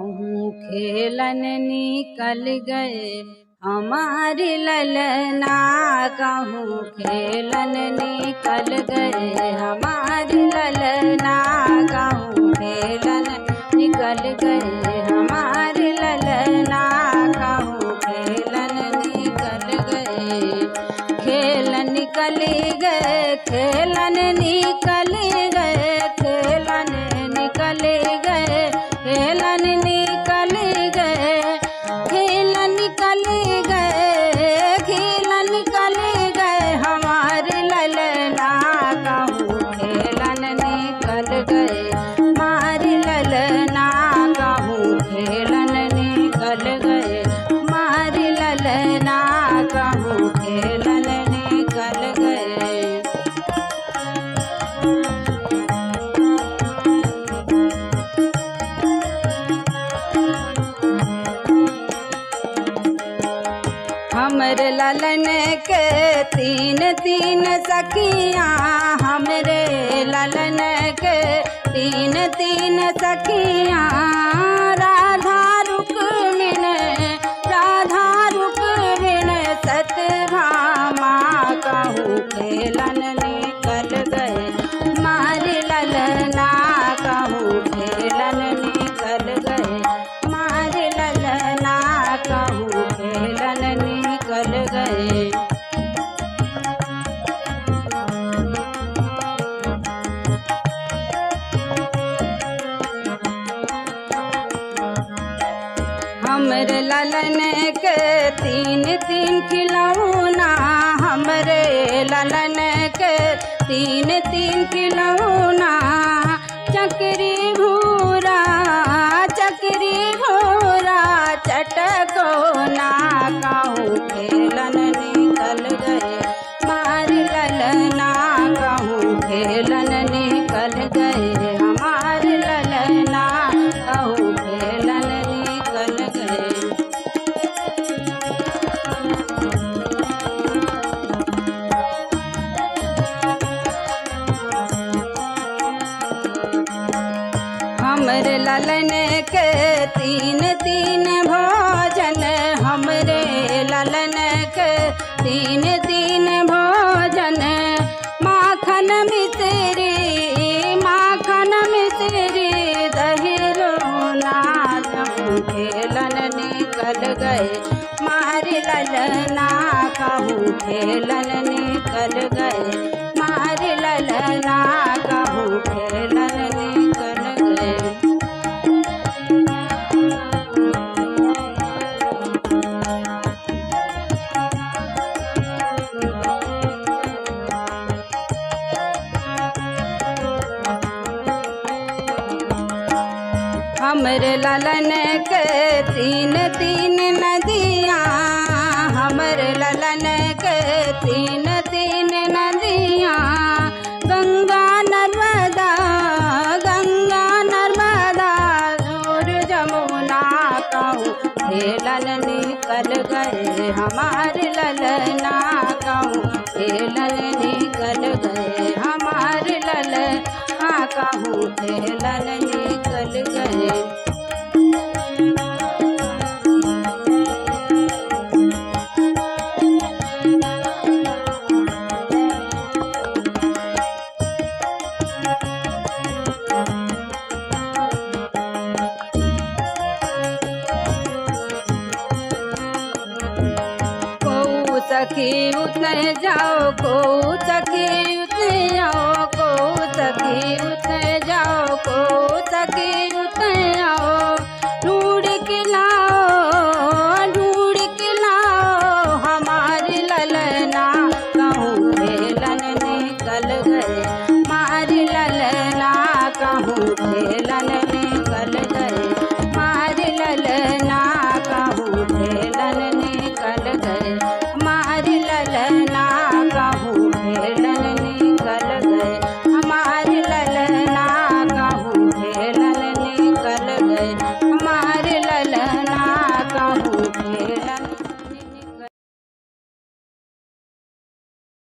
कहूँ खेलन निकल गए हमारी ललना, कहूँ खेलन निकल गए हमारी ललना, कहूँ खेलन निकल गए हमारी ललना, कहूँ खेलन निकल गए। खेलन निकल गए, खेलन निकल गए, खेलन निकल गए, खेलन निकल गए, खेलन निकल गए, खेलन निकल गए हमारे ललना, कहूँ खेलन निकल गए हमारी ललना, कहूँ खेलन निकल गए हमारी ललना, कहूँ खेलन निकल गए। हमरे ललन के तीन तीन सखियाँ, हमरे ललन के तीन तीन सखियाँ, राधा रुक्मिण, राधा रुक्मिण सत्यभामा, कहूँ खेलन निकल गए हमारी ललना, कहूँ खेलन निकल गए हमारी ललना, कहूँ खेलन निकल गए। हमरे ललन के तीन तीन खिलौना, हमरे ललन के तीन तीन खिलौना, चकरी भूरा, चकरी भूरा चटकोना, कहूँ खेलन निकल गए हमारी ललना, कहूँ खेलन निकल गए हमारी ललना, कहूँ खेलन निकल गए। हमरे ललन के तीन तीन भोजन, हमरे ललन के तीन तीन भोजन, माखन मिश्री, माखन मिश्री दही रोना, कहूँ खेलन निकल गए हमारी ललना, कहूँ खेलन निकल गए हमारी ललना, कहूँ खेलन निकल गए। हमरे ललन के तीन तीन नदियाँ, हमरे ललन के तीन तीन नदियाँ, गंगा नर्मदा, गंगा नर्मदा और जमुना, कहूँ खेलन निकल गए हमारे ललना, कहूँ खेलन निकल गए हमारे ललना, कहूँ खेलन निकल गए। सखी उतने जाओ, को सखी उतने जाओ, को सखी उतने जाओ, को सखी उतने जाओ, ढूंढ के लाओ, ढूंढ के लाओ हमारी ललना, कहूँ खेलन निकल गए हमारी ललना, कहूँ खेलन